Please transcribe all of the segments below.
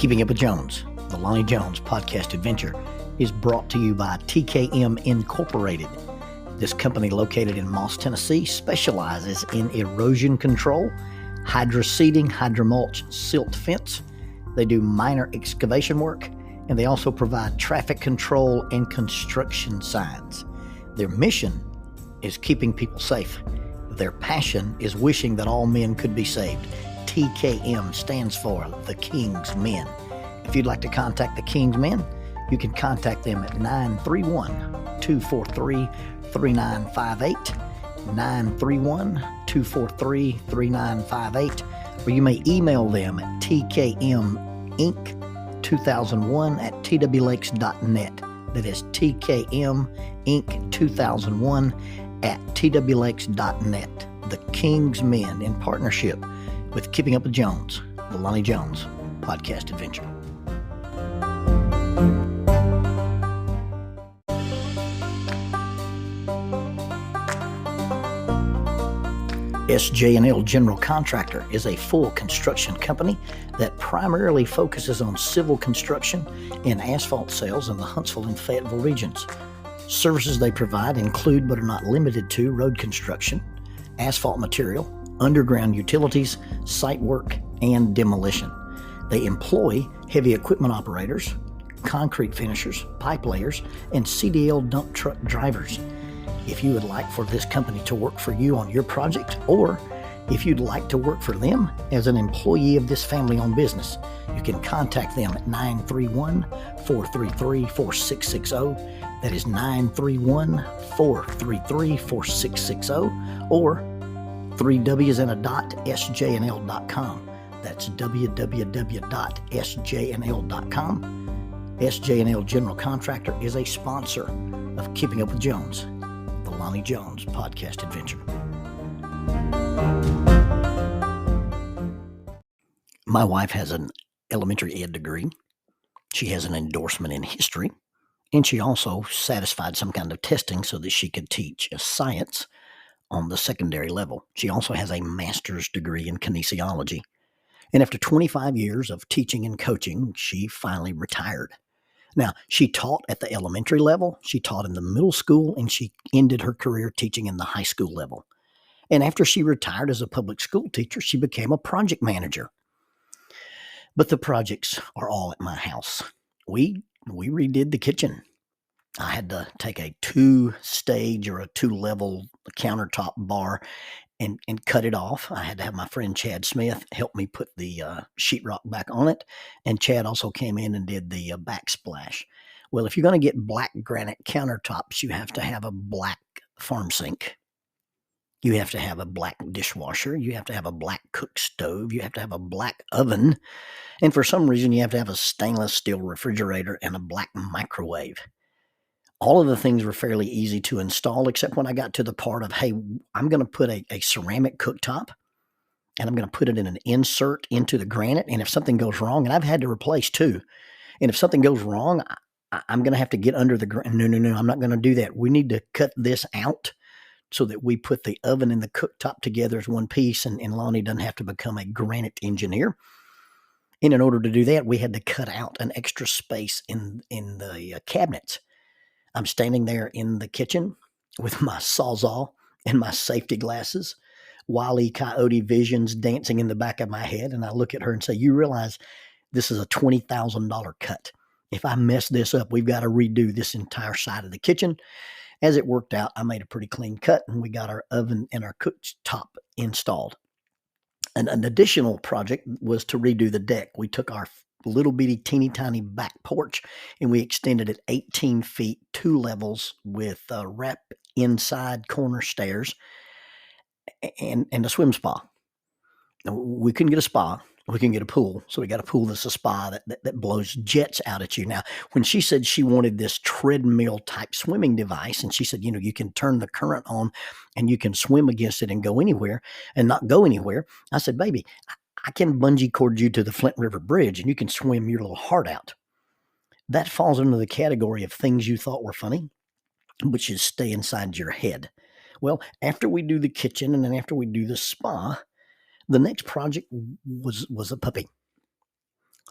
Keeping Up with Jones, the Lonnie Jones podcast adventure, is brought to you by TKM Incorporated. This company, located in Moss, Tennessee, specializes in erosion control, hydroseeding, hydromulch, silt fence. They do minor excavation work, and they also provide traffic control and construction signs. Their mission is keeping people safe. Their passion is wishing that all men could be saved. TKM stands for The King's Men. If you'd like to contact The King's Men, you can contact them at 931-243-3958, 931-243-3958, or you may email them at tkminc2001@twlakes.net. That is tkminc2001@twlakes.net. The King's Men, in partnership with Keeping Up with Jones, the Lonnie Jones podcast adventure. SJ&L General Contractor is a full construction company that primarily focuses on civil construction and asphalt sales in the Huntsville and Fayetteville regions. Services they provide include, but are not limited to, road construction, asphalt material, underground utilities, site work, and demolition. They employ heavy equipment operators, concrete finishers, pipe layers, and CDL dump truck drivers. If you would like for this company to work for you on your project, or if you'd like to work for them as an employee of this family-owned business, you can contact them at 931-433-4660. That is 931-433-4660, or 3W's and a dot, sjnl.com. That's www.sjnl.com. SJ&L General Contractor is a sponsor of Keeping Up with Jones, the Lonnie Jones podcast adventure. My wife has an elementary ed degree. She has an endorsement in history, and she also satisfied some kind of testing so that she could teach science on the secondary level. She also has a master's degree in kinesiology. And after 25 years of teaching and coaching, she finally retired. Now, she taught at the elementary level, she taught in the middle school, and she ended her career teaching in the high school level. And after she retired as a public school teacher, she became a project manager. But the projects are all at my house. We redid the kitchen. I had to take a 2-stage or a 2-level countertop bar and cut it off. I had to have my friend Chad Smith help me put the sheetrock back on it. And Chad also came in and did the backsplash. Well, if you're going to get black granite countertops, you have to have a black farm sink. You have to have a black dishwasher. You have to have a black cook stove. You have to have a black oven. And for some reason, you have to have a stainless steel refrigerator and a black microwave. All of the things were fairly easy to install, except when I got to the part of, hey, I'm going to put a ceramic cooktop, and I'm going to put it in an insert into the granite. And if something goes wrong, and I've had to replace two, and if something goes wrong, I'm going to have to get under the granite. No, I'm not going to do that. We need to cut this out so that we put the oven and the cooktop together as one piece, and Lonnie doesn't have to become a granite engineer. And in order to do that, we had to cut out an extra space in the cabinets. I'm standing there in the kitchen with my Sawzall and my safety glasses, Wile E. Coyote visions dancing in the back of my head. And I look at her and say, you realize this is a $20,000 cut. If I mess this up, we've got to redo this entire side of the kitchen. As it worked out, I made a pretty clean cut, and we got our oven and our cooktop installed. And an additional project was to redo the deck. We took our little bitty teeny tiny back porch and we extended it 18 feet, 2 levels with wrap inside corner stairs and a swim spa. Now, we couldn't get a spa. We can get a pool. So we got a pool that's a spa that blows jets out at you. Now, when she said she wanted this treadmill type swimming device, and she said, you can turn the current on and you can swim against it and go anywhere and not go anywhere. I said, baby, I can bungee cord you to the Flint River Bridge and you can swim your little heart out. That falls under the category of things you thought were funny, which is stay inside your head. Well, after we do the kitchen and then after we do the spa, the next project was a puppy.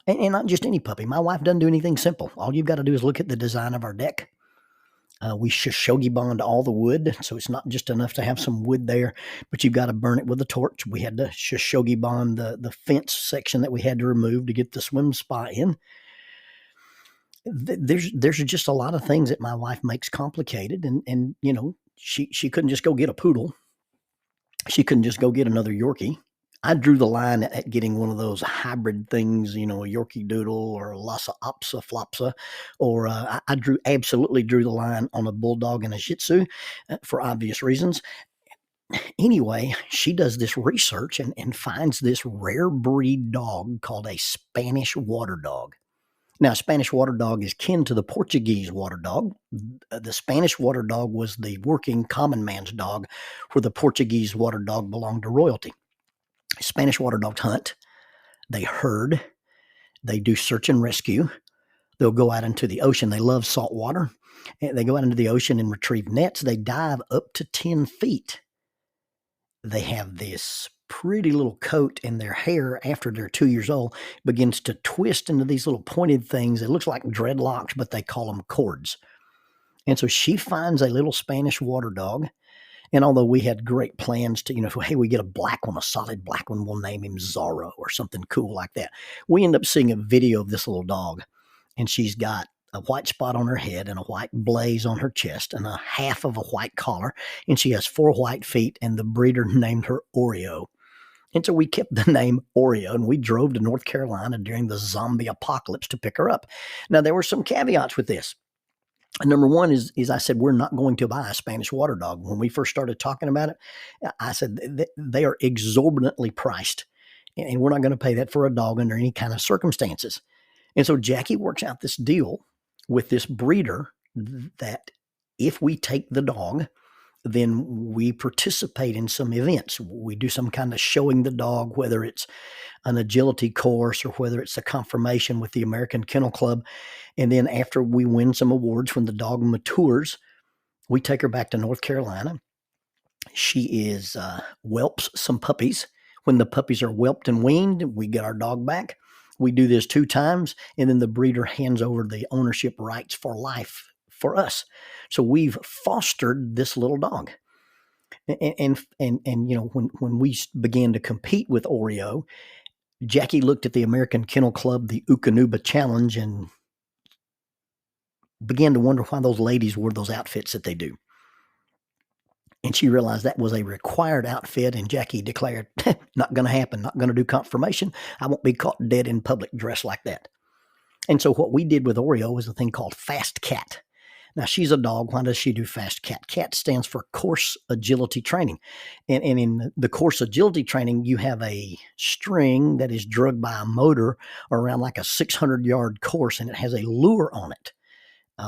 And not just any puppy. My wife doesn't do anything simple. All you've got to do is look at the design of our deck. We Shogi bond all the wood, so it's not just enough to have some wood there, but you've got to burn it with a torch. We had to Shogi bond the fence section that we had to remove to get the swim spa in. There's just a lot of things that my wife makes complicated, and you know, she couldn't just go get a poodle. She couldn't just go get another Yorkie. I drew the line at getting one of those hybrid things, you know, a Yorkie Doodle or a Lhasa Apso Flopsa, or absolutely drew the line on a Bulldog and a Shih Tzu for obvious reasons. Anyway, she does this research and finds this rare breed dog called a Spanish water dog. Now, Spanish water dog is kin to the Portuguese water dog. The Spanish water dog was the working common man's dog, where the Portuguese water dog belonged to royalty. Spanish water dogs hunt, they herd, they do search and rescue. They'll go out into the ocean. They love salt water. They go out into the ocean and retrieve nets. They dive up to 10 feet. They have this pretty little coat, and their hair, after they're 2 years old, begins to twist into these little pointed things. It looks like dreadlocks, but they call them cords. And so she finds a little Spanish water dog. And although we had great plans to, you know, hey, we get a black one, a solid black one, we'll name him Zorro or something cool like that. We end up seeing a video of this little dog, and she's got a white spot on her head and a white blaze on her chest and a half of a white collar, and she has 4 white feet, and the breeder named her Oreo. And so we kept the name Oreo, and we drove to North Carolina during the zombie apocalypse to pick her up. Now, there were some caveats with this. Number one is I said, we're not going to buy a Spanish water dog. When we first started talking about it, I said they are exorbitantly priced, and we're not going to pay that for a dog under any kind of circumstances. And so Jackie works out this deal with this breeder that if we take the dog, then we participate in some events. We do some kind of showing the dog, whether it's an agility course or whether it's a confirmation with the American Kennel Club. And then after we win some awards, when the dog matures, we take her back to North Carolina. She whelps some puppies. When the puppies are whelped and weaned, we get our dog back. We do this 2 times, and then the breeder hands over the ownership rights for life for us. So we've fostered this little dog. And you know, when we began to compete with Oreo, Jackie looked at the American Kennel Club, the Ukanuba Challenge, and began to wonder why those ladies wore those outfits that they do. And she realized that was a required outfit, and Jackie declared, not going to happen, not going to do confirmation. I won't be caught dead in public dressed like that. And so what we did with Oreo was a thing called Fast Cat. Now, she's a dog. Why does she do Fast Cat? CAT stands for Course Agility Training. And in the Course Agility Training, you have a string that is drugged by a motor around like a 600-yard course, and it has a lure on it,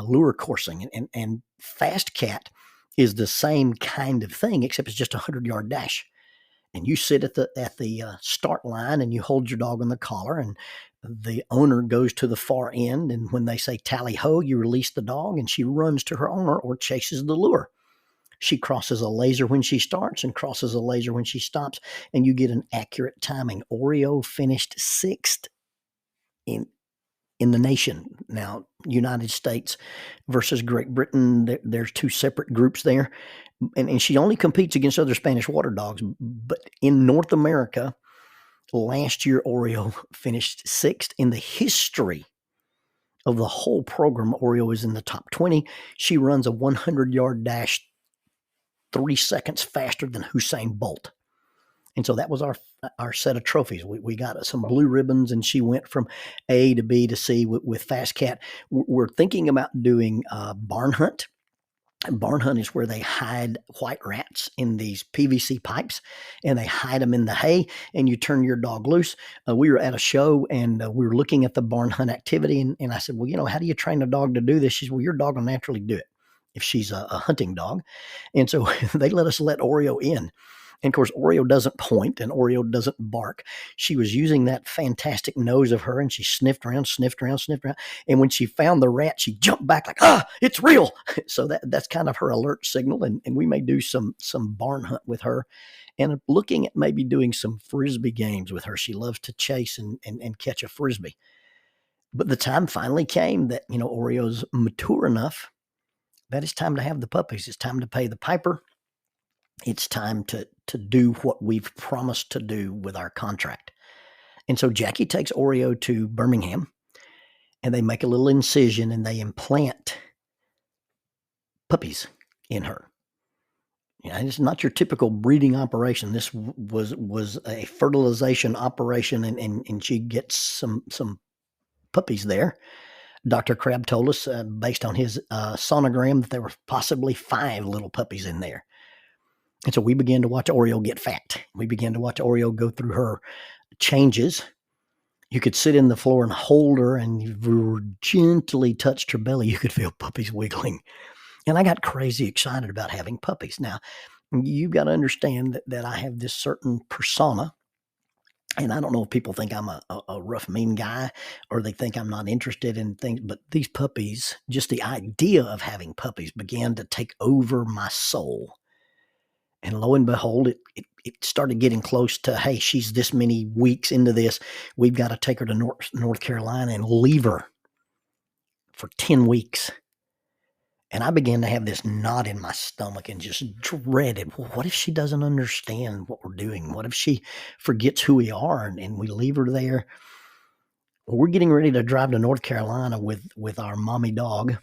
lure coursing. And Fast Cat is the same kind of thing, except it's just a 100-yard dash. And you sit at the start line, and you hold your dog on the collar, and the owner goes to the far end, and when they say tally ho, you release the dog, and she runs to her owner or chases the lure. She crosses a laser when she starts and crosses a laser when she stops, and you get an accurate timing. Oreo finished 6th in the nation. Now, United States versus Great Britain, there's 2 separate groups there, and she only competes against other Spanish water dogs. But in North America, last year, Oreo finished 6th in the history of the whole program. Oreo is in the top 20. She runs a 100-yard dash 3 seconds faster than Usain Bolt. And so that was our set of trophies. We got some blue ribbons, and she went from A to B to C with Fast Cat. We're thinking about doing barn hunt. Barn hunt is where they hide white rats in these PVC pipes, and they hide them in the hay, and you turn your dog loose. We were at a show, and we were looking at the barn hunt activity, and I said, well, you know, how do you train a dog to do this? She said, well, your dog will naturally do it if she's a hunting dog. And so they let us let Oreo in. And of course, Oreo doesn't point and Oreo doesn't bark. She was using that fantastic nose of her, and she sniffed around. And when she found the rat, she jumped back like, it's real. So that's kind of her alert signal. And we may do some barn hunt with her, and looking at maybe doing some Frisbee games with her. She loves to chase and catch a Frisbee. But the time finally came that, Oreo's mature enough that it's time to have the puppies. It's time to pay the piper. It's time to do what we've promised to do with our contract. And so Jackie takes Oreo to Birmingham, and they make a little incision and they implant puppies in her. It's not your typical breeding operation. This was a fertilization operation, and she gets some puppies there. Dr. Crabb told us, based on his sonogram, that there were possibly 5 little puppies in there. And so we began to watch Oreo get fat. We began to watch Oreo go through her changes. You could sit in the floor and hold her, and you gently touched her belly. You could feel puppies wiggling. And I got crazy excited about having puppies. Now, you've got to understand that I have this certain persona. And I don't know if people think I'm a rough, mean guy, or they think I'm not interested in things. But these puppies, just the idea of having puppies began to take over my soul. And lo and behold, it started getting close to, hey, she's this many weeks into this. We've got to take her to North Carolina and leave her for 10 weeks. And I began to have this knot in my stomach and just dreaded, well, what if she doesn't understand what we're doing? What if she forgets who we are and we leave her there? Well, we're getting ready to drive to North Carolina with our mommy dog.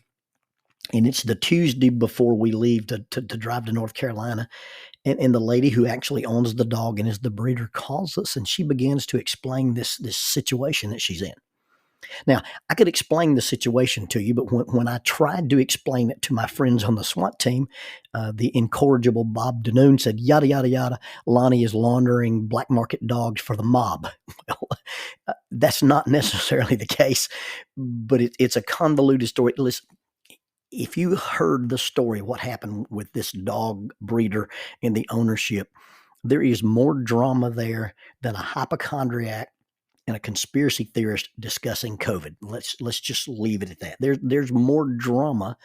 And it's the Tuesday before we leave to drive to North Carolina. And the lady who actually owns the dog and is the breeder calls us, and she begins to explain this situation that she's in. Now, I could explain the situation to you, but when I tried to explain it to my friends on the SWAT team, the incorrigible Bob Danoon said, yada, yada, yada, Lonnie is laundering black market dogs for the mob. Well, that's not necessarily the case, but it's a convoluted story. Listen, if you heard the story, what happened with this dog breeder and the ownership, there is more drama there than a hypochondriac and a conspiracy theorist discussing COVID. Let's just leave it at that. There's more drama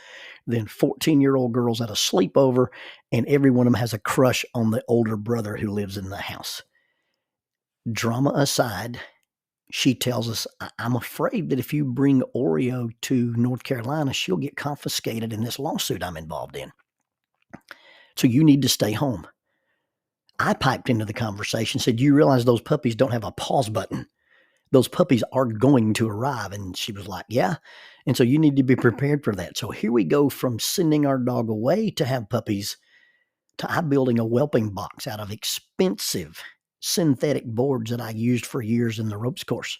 than 14-year-old girls at a sleepover, and every one of them has a crush on the older brother who lives in the house. Drama aside, she tells us, I'm afraid that if you bring Oreo to North Carolina, she'll get confiscated in this lawsuit I'm involved in. So you need to stay home. I piped into the conversation, said, you realize those puppies don't have a pause button. Those puppies are going to arrive. And she was like, yeah. And so you need to be prepared for that. So here we go from sending our dog away to have puppies to I building a whelping box out of expensive synthetic boards that I used for years in the ropes course.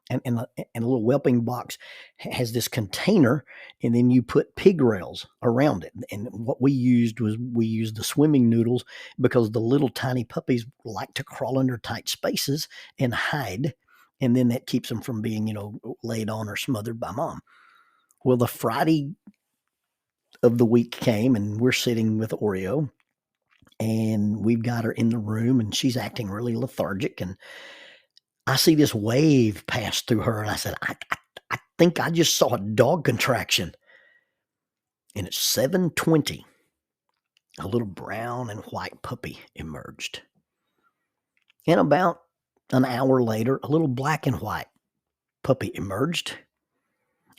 And a little whelping box has this container, and then you put pig rails around it. And what we used the swimming noodles because the little tiny puppies like to crawl under tight spaces and hide. And then that keeps them from being, laid on or smothered by mom. Well, the Friday of the week came, and we're sitting with Oreo, and we've got her in the room, and she's acting really lethargic. And I see this wave pass through her, and I said, I think I just saw a dog contraction. And at 7:20, a little brown and white puppy emerged. And about an hour later, a little black and white puppy emerged.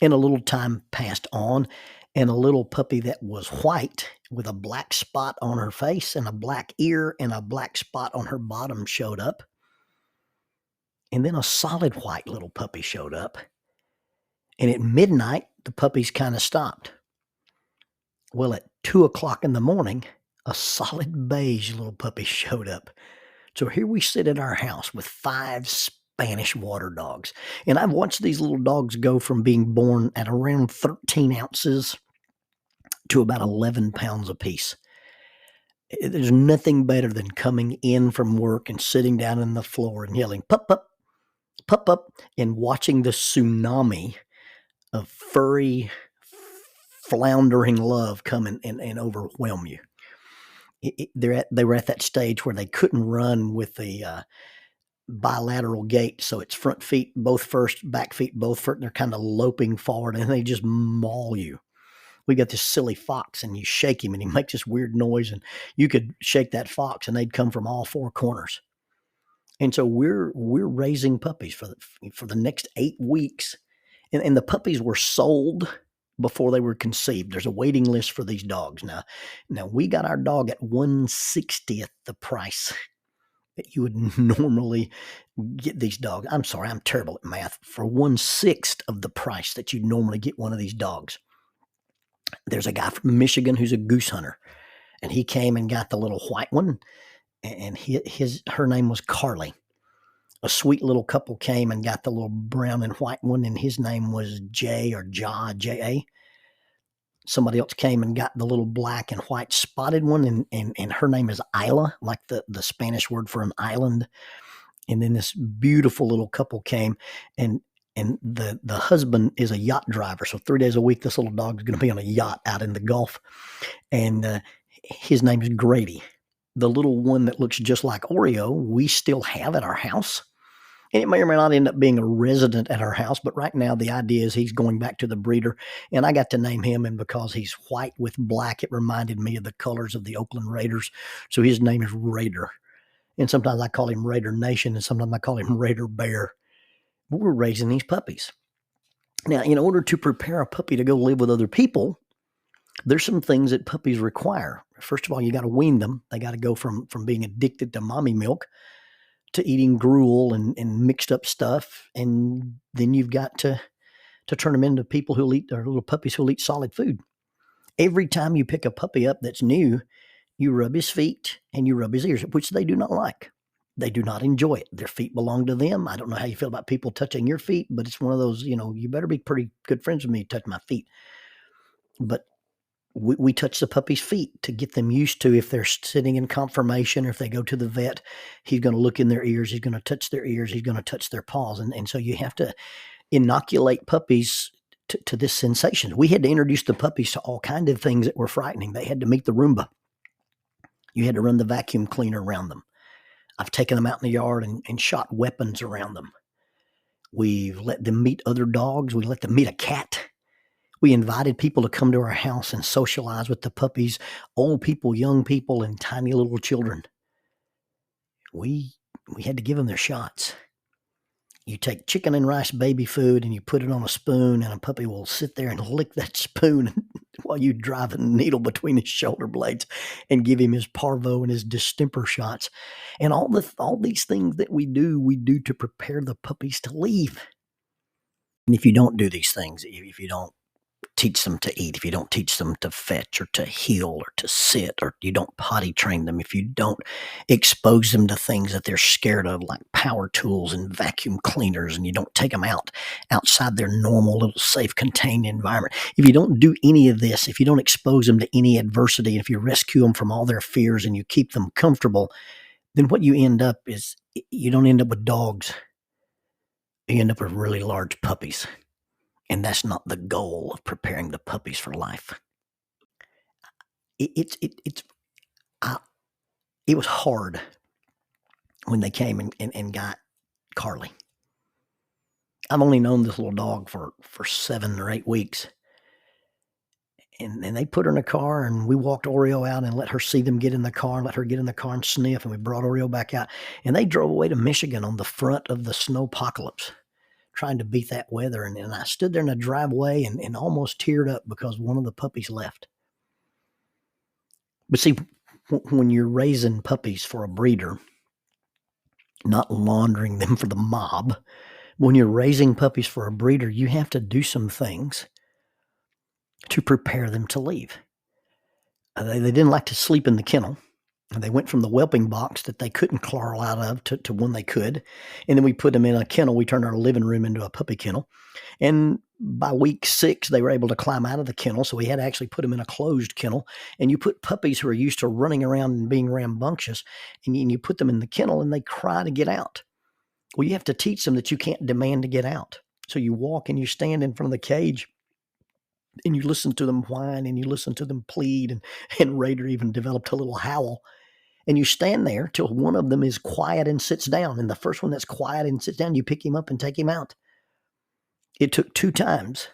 And a little time passed on, and a little puppy that was white with a black spot on her face and a black ear and a black spot on her bottom showed up. And then a solid white little puppy showed up. And at midnight, the puppies kind of stopped. Well, at 2:00 in the morning, a solid beige little puppy showed up. So here we sit at our house with 5 Spanish water dogs. And I've watched these little dogs go from being born at around 13 ounces to about 11 pounds apiece. There's nothing better than coming in from work and sitting down on the floor and yelling, pup, pup, pup, pup, and watching the tsunami of furry, floundering love come and overwhelm you. They were at that stage where they couldn't run with the bilateral gait, so it's front feet both first, back feet both first. They're kind of loping forward, and they just maul you. We got this silly fox, and you shake him, and he makes this weird noise, and you could shake that fox, and they'd come from all 4 corners. And so we're raising puppies for the next 8 weeks, And the puppies were sold before they were conceived. There's a waiting list for these dogs. Now we got our dog at 1/60th the price that you would normally get these dogs. I'm sorry, I'm terrible at math. For 1/6 of the price that you'd normally get one of these dogs. There's a guy from Michigan who's a goose hunter, and he came and got the little white one, and her name was Carly. A sweet little couple came and got the little brown and white one, and his name was Jay or Ja, J-A. Somebody else came and got the little black and white spotted one, and her name is Isla, like the Spanish word for an island. And then this beautiful little couple came, and the husband is a yacht driver. So 3 days a week, this little dog is going to be on a yacht out in the Gulf. And his name is Grady. The little one that looks just like Oreo, we still have at our house. And it may or may not end up being a resident at our house, but right now the idea is he's going back to the breeder. And I got to name him, and because he's white with black, it reminded me of the colors of the Oakland Raiders. So his name is Raider. And sometimes I call him Raider Nation, and sometimes I call him Raider Bear. But we're raising these puppies. Now, in order to prepare a puppy to go live with other people, there's some things that puppies require. First of all, you got to wean them. They got to go from being addicted to mommy milk to eating gruel and mixed up stuff. And then you've got to turn them into people who eat, or little puppies who eat solid food. Every time you pick a puppy up that's new, you rub his feet and you rub his ears, which they do not like. They do not enjoy it. Their feet belong to them. I don't know how you feel about people touching your feet, but it's one of those, you better be pretty good friends with me to touch my feet. But we touch the puppy's feet to get them used to, if they're sitting in conformation or if they go to the vet, he's going to look in their ears. He's going to touch their ears. He's going to touch their paws. And so you have to inoculate puppies to this sensation. We had to introduce the puppies to all kinds of things that were frightening. They had to meet the Roomba. You had to run the vacuum cleaner around them. I've taken them out in the yard and shot weapons around them. We've let them meet other dogs. We let them meet a cat. We invited people to come to our house and socialize with the puppies, old people, young people, and tiny little children. We had to give them their shots. You take chicken and rice baby food and you put it on a spoon, and a puppy will sit there and lick that spoon while you drive a needle between his shoulder blades and give him his parvo and his distemper shots. And all these things that we do to prepare the puppies to leave. And if you don't do these things, if you don't teach them to eat, if you don't teach them to fetch or to heel or to sit, or you don't potty train them, if you don't expose them to things that they're scared of, like power tools and vacuum cleaners, and you don't take them outside their normal little safe contained environment, if you don't do any of this, if you don't expose them to any adversity, if you rescue them from all their fears and you keep them comfortable, then what you end up is, you don't end up with dogs. You end up with really large puppies. And that's not the goal of preparing the puppies for life. It was hard when they came and got Carly. I've only known this little dog for 7 or 8 weeks. And they put her in a car, and we walked Oreo out and let her see them get in the car, and let her get in the car and sniff, and we brought Oreo back out. And they drove away to Michigan on the front of the snowpocalypse, trying to beat that weather. And I stood there in the driveway and almost teared up because one of the puppies left. But see, when you're raising puppies for a breeder, not laundering them for the mob, when you're raising puppies for a breeder, you have to do some things to prepare them to leave. They didn't like to sleep in the kennel. They went from the whelping box that they couldn't crawl out of to one they could. And then we put them in a kennel. We turned our living room into a puppy kennel. And by week 6, they were able to climb out of the kennel. So we had to actually put them in a closed kennel. And you put puppies who are used to running around and being rambunctious, and you put them in the kennel and they cry to get out. Well, you have to teach them that you can't demand to get out. So you walk and you stand in front of the cage and you listen to them whine and you listen to them plead. And Raider even developed a little howl. And you stand there till one of them is quiet and sits down. And the first one that's quiet and sits down, you pick him up and take him out. It took 2 times.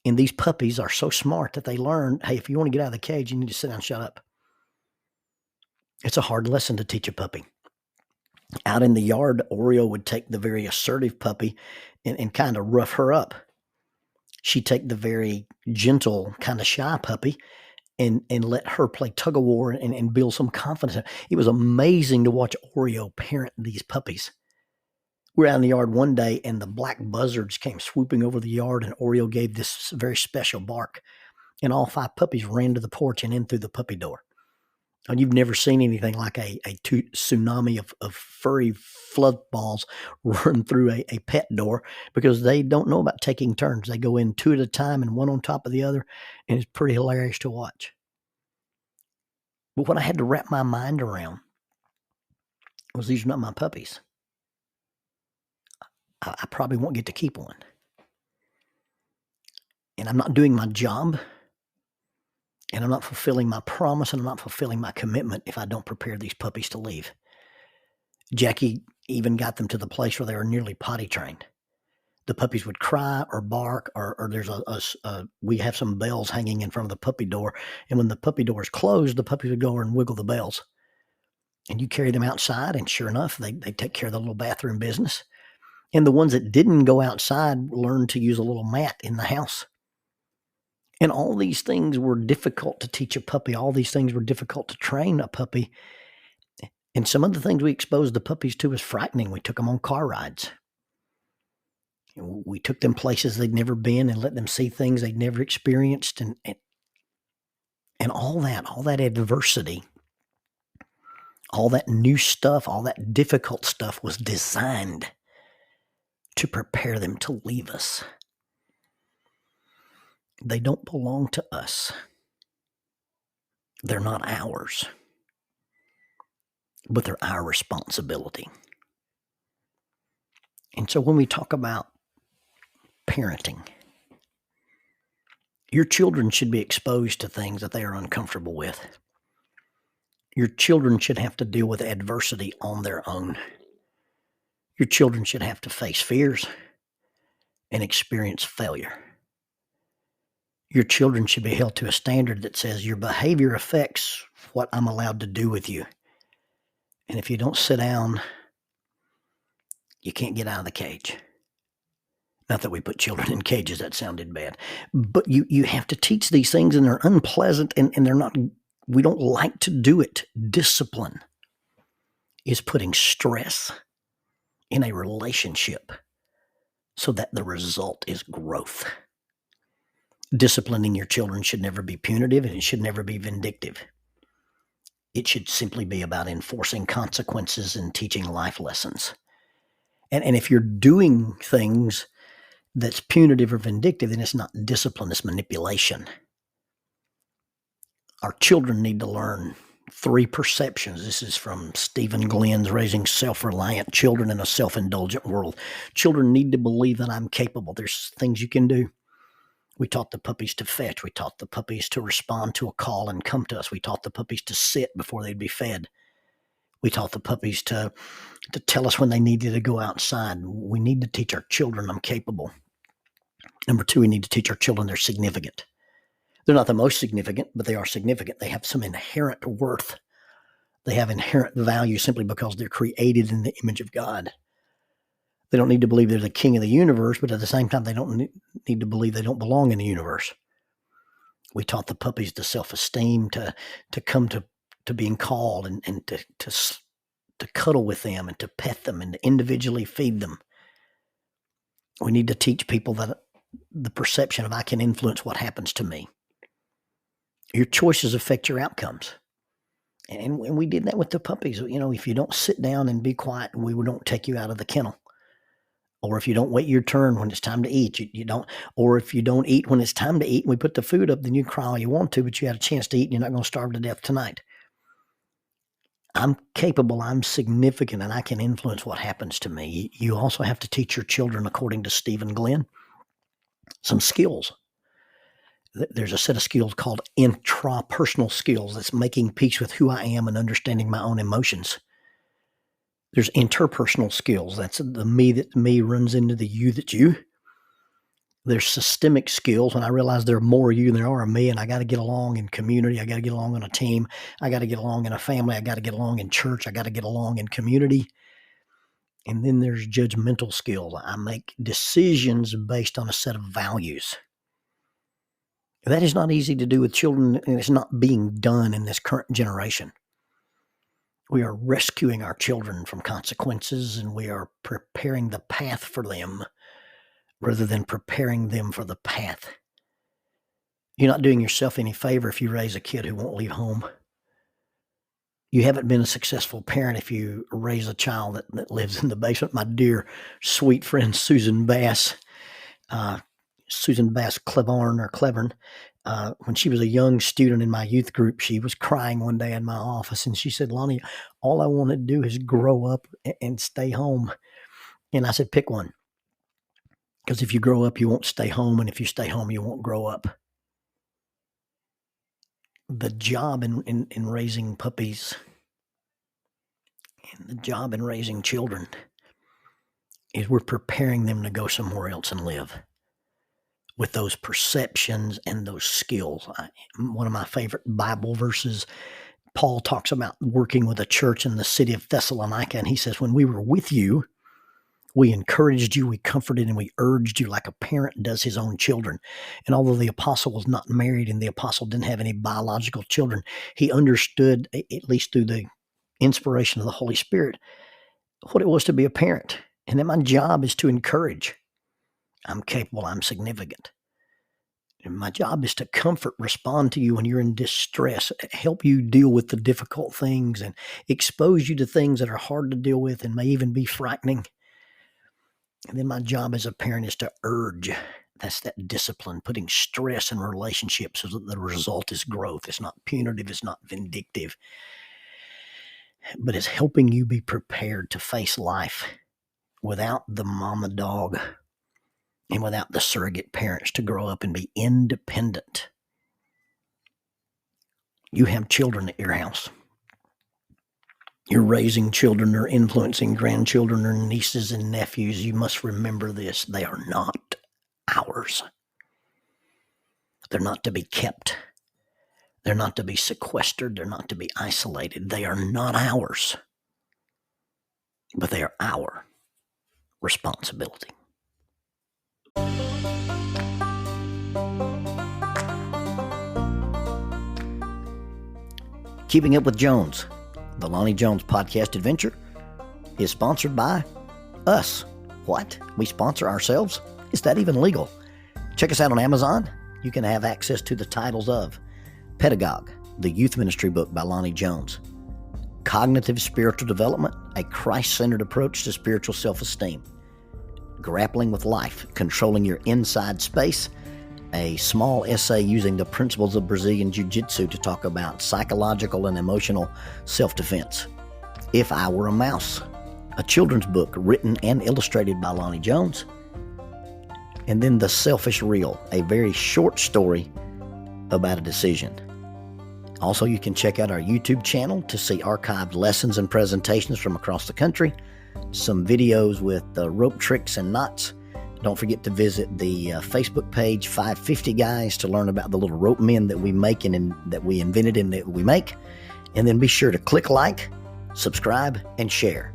And these puppies are so smart that they learn, hey, if you want to get out of the cage, you need to sit down and shut up. It's a hard lesson to teach a puppy. Out in the yard, Oreo would take the very assertive puppy and kind of rough her up. She'd take the very gentle, kind of shy puppy and let her play tug of war and build some confidence. It was amazing to watch Oreo parent these puppies. We were out in the yard one day and the black buzzards came swooping over the yard, and Oreo gave this very special bark, and all 5 puppies ran to the porch and in through the puppy door. And you've never seen anything like a tsunami of furry flood balls run through a pet door, because they don't know about taking turns. They go in 2 at a time and one on top of the other, and it's pretty hilarious to watch. But what I had to wrap my mind around was these are not my puppies. I probably won't get to keep one. And I'm not doing my job, and I'm not fulfilling my promise, and I'm not fulfilling my commitment if I don't prepare these puppies to leave. Jackie even got them to the place where they were nearly potty trained. The puppies would cry or bark, or there's we have some bells hanging in front of the puppy door, and when the puppy door is closed, the puppies would go over and wiggle the bells. And you carry them outside, and sure enough, they take care of the little bathroom business. And the ones that didn't go outside learned to use a little mat in the house. And all these things were difficult to teach a puppy. All these things were difficult to train a puppy. And some of the things we exposed the puppies to was frightening. We took them on car rides. We took them places they'd never been and let them see things they'd never experienced. And all that adversity, all that new stuff, all that difficult stuff was designed to prepare them to leave us. They don't belong to us. They're not ours, but they're our responsibility. And so when we talk about parenting, your children should be exposed to things that they are uncomfortable with. Your children should have to deal with adversity on their own. Your children should have to face fears and experience failure. Your children should be held to a standard that says your behavior affects what I'm allowed to do with you. And if you don't sit down, you can't get out of the cage. Not that we put children in cages, that sounded bad. But you have to teach these things, and they're unpleasant, and they're not, we don't like to do it. Discipline is putting stress in a relationship so that the result is growth. Disciplining your children should never be punitive, and it should never be vindictive. It should simply be about enforcing consequences and teaching life lessons. And if you're doing things that's punitive or vindictive, then it's not discipline, it's manipulation. Our children need to learn 3 perceptions. This is from Stephen Glenn's Raising Self-Reliant Children in a Self-Indulgent World. Children need to believe that I'm capable. There's things you can do. We taught the puppies to fetch. We taught the puppies to respond to a call and come to us. We taught the puppies to sit before they'd be fed. We taught the puppies to tell us when they needed to go outside. We need to teach our children I'm capable. Number 2, we need to teach our children they're significant. They're not the most significant, but they are significant. They have some inherent worth. They have inherent value simply because they're created in the image of God. They don't need to believe they're the king of the universe, but at the same time, they don't need to believe they don't belong in the universe. We taught the puppies the self-esteem to come to being called and to cuddle with them and to pet them and to individually feed them. We need to teach people that the perception of I can influence what happens to me. Your choices affect your outcomes. And we did that with the puppies. You know, if you don't sit down and be quiet, we don't take you out of the kennel. Or if you don't wait your turn when it's time to eat, you don't. Or if you don't eat when it's time to eat and we put the food up, then you cry all you want to, but you had a chance to eat and you're not going to starve to death tonight. I'm capable, I'm significant, and I can influence what happens to me. You also have to teach your children, according to Stephen Glenn, some skills. There's a set of skills called intrapersonal skills. That's making peace with who I am and understanding my own emotions. There's interpersonal skills. That's the me that me runs into the you that's you. There's systemic skills, when I realize there are more you than there are me, and I got to get along in community. I got to get along on a team. I got to get along in a family. I got to get along in church. I got to get along in community. And then there's judgmental skills. I make decisions based on a set of values. That is not easy to do with children, and it's not being done in this current generation. We are rescuing our children from consequences, and we are preparing the path for them rather than preparing them for the path. You're not doing yourself any favor if you raise a kid who won't leave home. You haven't been a successful parent if you raise a child that lives in the basement. My dear, sweet friend Susan Bass Clevern, when she was a young student in my youth group, she was crying one day in my office, and she said, "Lonnie, all I want to do is grow up and stay home." And I said, "Pick one. Because if you grow up, you won't stay home, and if you stay home, you won't grow up." The job in raising puppies and the job in raising children is we're preparing them to go somewhere else and live with those perceptions and those skills. One of my favorite Bible verses, Paul talks about working with a church in the city of Thessalonica, and he says, "When we were with you, we encouraged you, we comforted, and we urged you like a parent does his own children." And although the apostle was not married and the apostle didn't have any biological children, he understood, at least through the inspiration of the Holy Spirit, what it was to be a parent. And that my job is to encourage. I'm capable, I'm significant. And my job is to comfort, respond to you when you're in distress, help you deal with the difficult things, and expose you to things that are hard to deal with and may even be frightening. And then my job as a parent is to urge. That's that discipline, putting stress in relationships so that the result is growth. It's not punitive, it's not vindictive, but it's helping you be prepared to face life without the mama dog and without the surrogate parents, to grow up and be independent. You have children at your house. You're raising children or influencing grandchildren or nieces and nephews. You must remember this. They are not ours. They're not to be kept. They're not to be sequestered. They're not to be isolated. They are not ours. But they are our responsibility. Keeping Up with Jones, the Lonnie Jones podcast adventure, is sponsored by us. What? We sponsor ourselves? Is that even legal? Check us out on Amazon. You can have access to the titles of Pedagogue, the youth ministry book by Lonnie Jones; Cognitive Spiritual Development, a Christ-centered approach to spiritual self-esteem; Grappling with Life, Controlling Your Inside Space, a small essay using the principles of Brazilian Jiu-Jitsu to talk about psychological and emotional self-defense; If I Were a Mouse, a children's book written and illustrated by Lonnie Jones; and then The Selfish Reel, a very short story about a decision. Also, you can check out our YouTube channel to see archived lessons and presentations from across the country, some videos with rope tricks and knots. Don't forget to visit the Facebook page 550 Guys to learn about the little rope men that we make and that we invented and that we make. And then be sure to click like, subscribe, and share.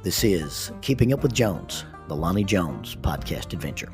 This is Keeping Up with Jones, the Lonnie Jones podcast adventure.